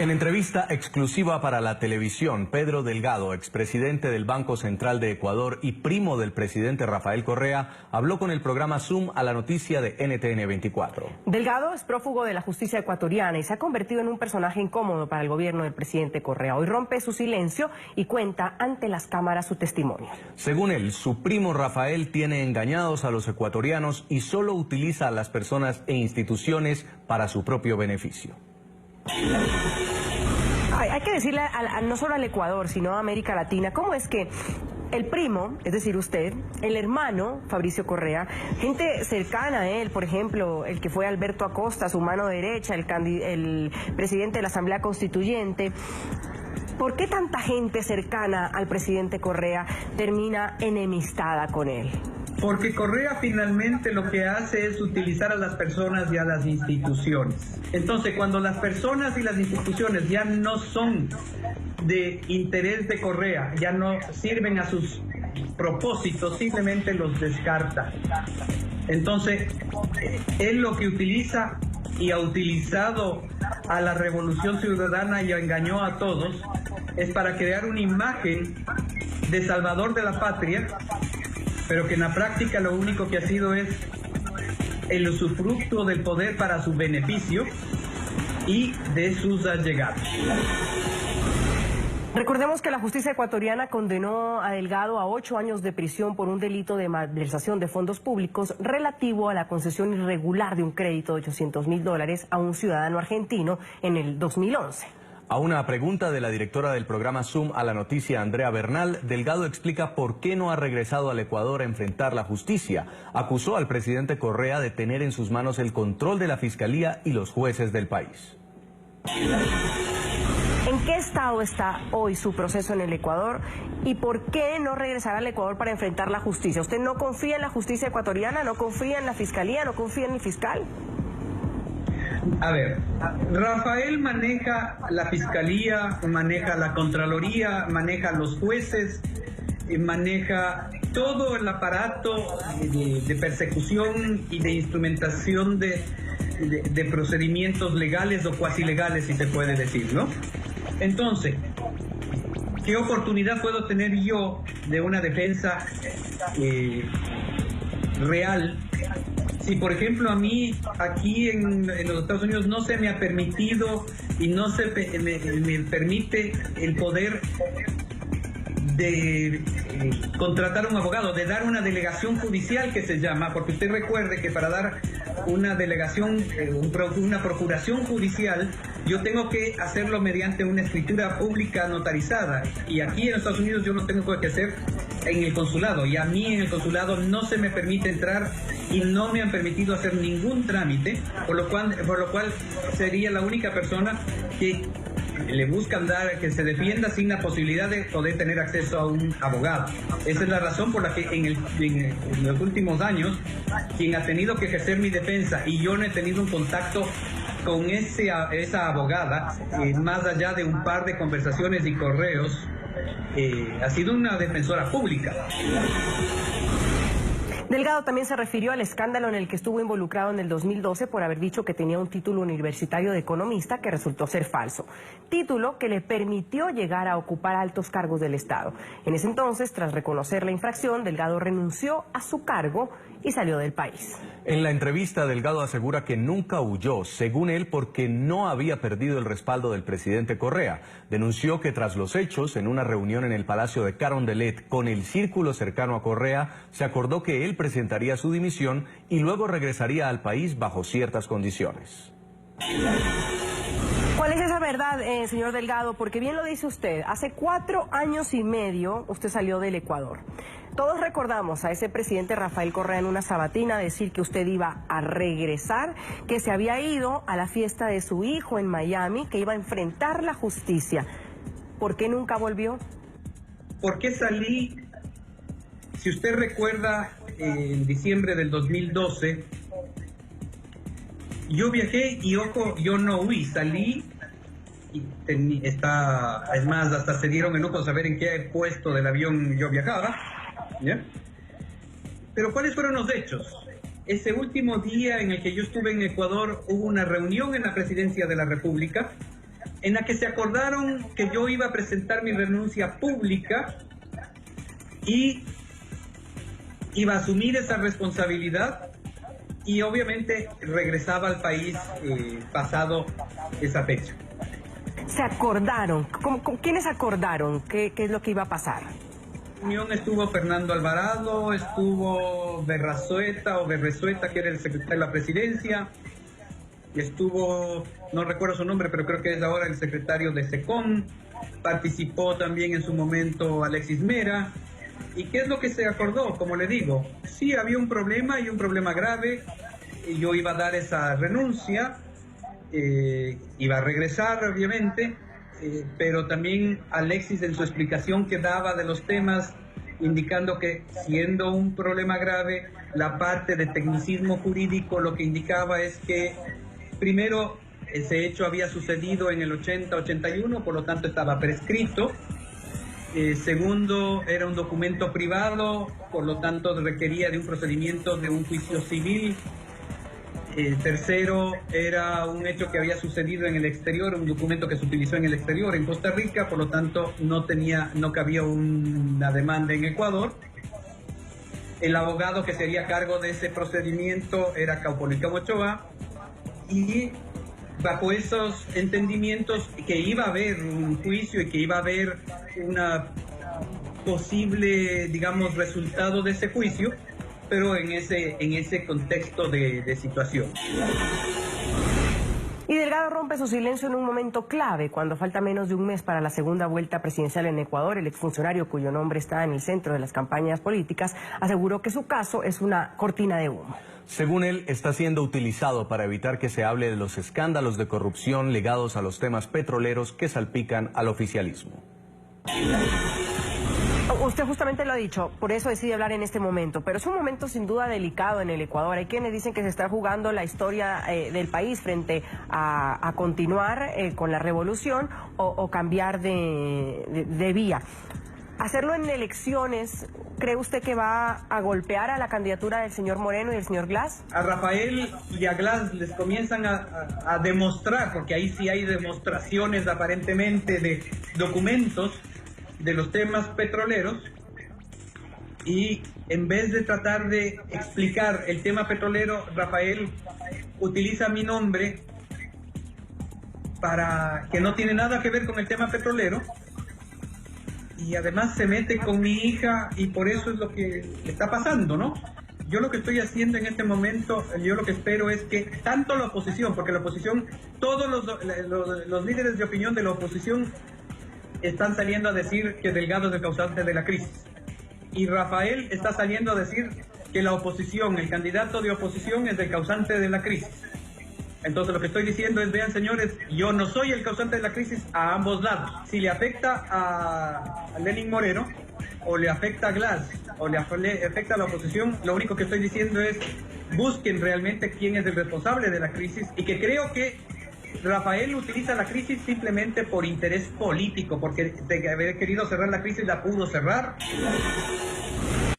En entrevista exclusiva para la televisión, Pedro Delgado, expresidente del Banco Central de Ecuador y primo del presidente Rafael Correa, habló con el programa Zoom a la noticia de NTN 24. Delgado es prófugo de la justicia ecuatoriana y se ha convertido en un personaje incómodo para el gobierno del presidente Correa. Hoy rompe su silencio y cuenta ante las cámaras su testimonio. Según él, su primo Rafael tiene engañados a los ecuatorianos y solo utiliza a las personas e instituciones para su propio beneficio. Hay que decirle no solo al Ecuador, sino a América Latina, cómo es que el primo, es decir usted, el hermano, Fabricio Correa, gente cercana a él, por ejemplo, el que fue Alberto Acosta, su mano derecha, el presidente de la Asamblea Constituyente, ¿por qué tanta gente cercana al presidente Correa termina enemistada con él? Porque Correa finalmente lo que hace es utilizar a las personas y a las instituciones. Entonces, cuando las personas y las instituciones ya no son de interés de Correa, ya no sirven a sus propósitos, simplemente los descarta. Entonces, él lo que utiliza y ha utilizado a la Revolución Ciudadana y engañó a todos, es para crear una imagen de salvador de la patria, pero que en la práctica lo único que ha sido es el usufructo del poder para su beneficio y de sus allegados. Recordemos que la justicia ecuatoriana condenó a Delgado a 8 años de prisión por un delito de malversación de fondos públicos relativo a la concesión irregular de un crédito de $800.000 a un ciudadano argentino en el 2011. A una pregunta de la directora del programa Zoom a la noticia, Andrea Bernal, Delgado explica por qué no ha regresado al Ecuador a enfrentar la justicia. Acusó al presidente Correa de tener en sus manos el control de la fiscalía y los jueces del país. ¿En qué estado está hoy su proceso en el Ecuador y por qué no regresar al Ecuador para enfrentar la justicia? ¿Usted no confía en la justicia ecuatoriana, no confía en la fiscalía, no confía en el fiscal? A ver, Rafael maneja la fiscalía, maneja la contraloría, maneja los jueces, maneja todo el aparato de persecución y de instrumentación de procedimientos legales o cuasi legales, si se puede decir, ¿no? Entonces, ¿qué oportunidad puedo tener yo de una defensa real? Si, por ejemplo, a mí aquí en los Estados Unidos no se me ha permitido y no se me permite el poder de contratar a un abogado, de dar una delegación judicial que se llama, porque usted recuerde que para dar una delegación, una procuración judicial, yo tengo que hacerlo mediante una escritura pública notarizada, y aquí en los Estados Unidos yo lo tengo que hacer en el consulado, y a mí en el consulado no se me permite entrar y no me han permitido hacer ningún trámite, por lo cual sería la única persona que le buscan dar que se defienda sin la posibilidad de poder tener acceso a un abogado. Esa es la razón por la que en los últimos años quien ha tenido que ejercer mi defensa, y yo no he tenido un contacto con esa abogada, más allá de un par de conversaciones y correos, ha sido una defensora pública. Delgado también se refirió al escándalo en el que estuvo involucrado en el 2012 por haber dicho que tenía un título universitario de economista que resultó ser falso. Título que le permitió llegar a ocupar altos cargos del Estado. En ese entonces, tras reconocer la infracción, Delgado renunció a su cargo y salió del país. En la entrevista, Delgado asegura que nunca huyó, según él, porque no había perdido el respaldo del presidente Correa. Denunció que tras los hechos, en una reunión en el Palacio de Carondelet con el círculo cercano a Correa, se acordó que él presentaría su dimisión y luego regresaría al país bajo ciertas condiciones. ¿Cuál es esa verdad, señor Delgado? Porque bien lo dice usted, hace 4 años y medio usted salió del Ecuador. Todos recordamos a ese presidente Rafael Correa en una sabatina decir que usted iba a regresar, que se había ido a la fiesta de su hijo en Miami, que iba a enfrentar la justicia. ¿Por qué nunca volvió? ¿Por qué salí? Si usted recuerda, en diciembre del 2012, yo viajé y, ojo, yo no huí, salí y es más, hasta se dieron el lujo de saber en qué puesto del avión yo viajaba, ¿ya? Pero ¿cuáles fueron los hechos? Ese último día en el que yo estuve en Ecuador hubo una reunión en la Presidencia de la República en la que se acordaron que yo iba a presentar mi renuncia pública y iba a asumir esa responsabilidad y obviamente regresaba al país pasado esa fecha. ¿Se acordaron? ¿Con quiénes acordaron? ¿Qué es lo que iba a pasar? En la reunión estuvo Fernando Alvarado, estuvo Berresueta, que era el secretario de la presidencia, estuvo, no recuerdo su nombre, pero creo que es ahora el secretario de SECOM, participó también en su momento Alexis Mera. ¿Y qué es lo que se acordó? Como le digo, sí había un problema y un problema grave, y yo iba a dar esa renuncia, iba a regresar obviamente, pero también Alexis en su explicación que daba de los temas, indicando que siendo un problema grave, la parte de tecnicismo jurídico lo que indicaba es que primero ese hecho había sucedido en el 80-81, por lo tanto estaba prescrito. Segundo, era un documento privado, por lo tanto requería de un procedimiento de un juicio civil. Tercero, era un hecho que había sucedido en el exterior, un documento que se utilizó en el exterior, en Costa Rica, por lo tanto no cabía una demanda en Ecuador. El abogado que sería a cargo de ese procedimiento era Caupolicán Ochoa, y bajo esos entendimientos que iba a haber un juicio y que iba a haber una posible, digamos, resultado de ese juicio, pero en ese contexto de situación. Y Delgado rompe su silencio en un momento clave, cuando falta menos de un mes para la segunda vuelta presidencial en Ecuador. El exfuncionario, cuyo nombre está en el centro de las campañas políticas, aseguró que su caso es una cortina de humo. Según él, está siendo utilizado para evitar que se hable de los escándalos de corrupción ligados a los temas petroleros que salpican al oficialismo. Usted justamente lo ha dicho, por eso decide hablar en este momento, pero es un momento sin duda delicado en el Ecuador. Hay quienes dicen que se está jugando la historia del país frente a continuar con la revolución o cambiar de vía. Hacerlo en elecciones, ¿cree usted que va a golpear a la candidatura del señor Moreno y del señor Glass? A Rafael y a Glass les comienzan a demostrar, porque ahí sí hay demostraciones aparentemente de documentos de los temas petroleros, y en vez de tratar de explicar el tema petrolero, Rafael utiliza mi nombre para que no tiene nada que ver con el tema petrolero, y además se mete con mi hija, y por eso es lo que está pasando, ¿no? Yo lo que estoy haciendo en este momento, yo lo que espero es que tanto la oposición, porque la oposición, todos los líderes de opinión de la oposición están saliendo a decir que Delgado es el causante de la crisis, y Rafael está saliendo a decir que la oposición, el candidato de oposición, es el causante de la crisis. Entonces lo que estoy diciendo es, vean señores, yo no soy el causante de la crisis a ambos lados. Si le afecta a Lenín Moreno, o le afecta a Glass, o le afecta a la oposición, lo único que estoy diciendo es, busquen realmente quién es el responsable de la crisis, y que creo que Rafael utiliza la crisis simplemente por interés político, porque de haber querido cerrar la crisis la pudo cerrar.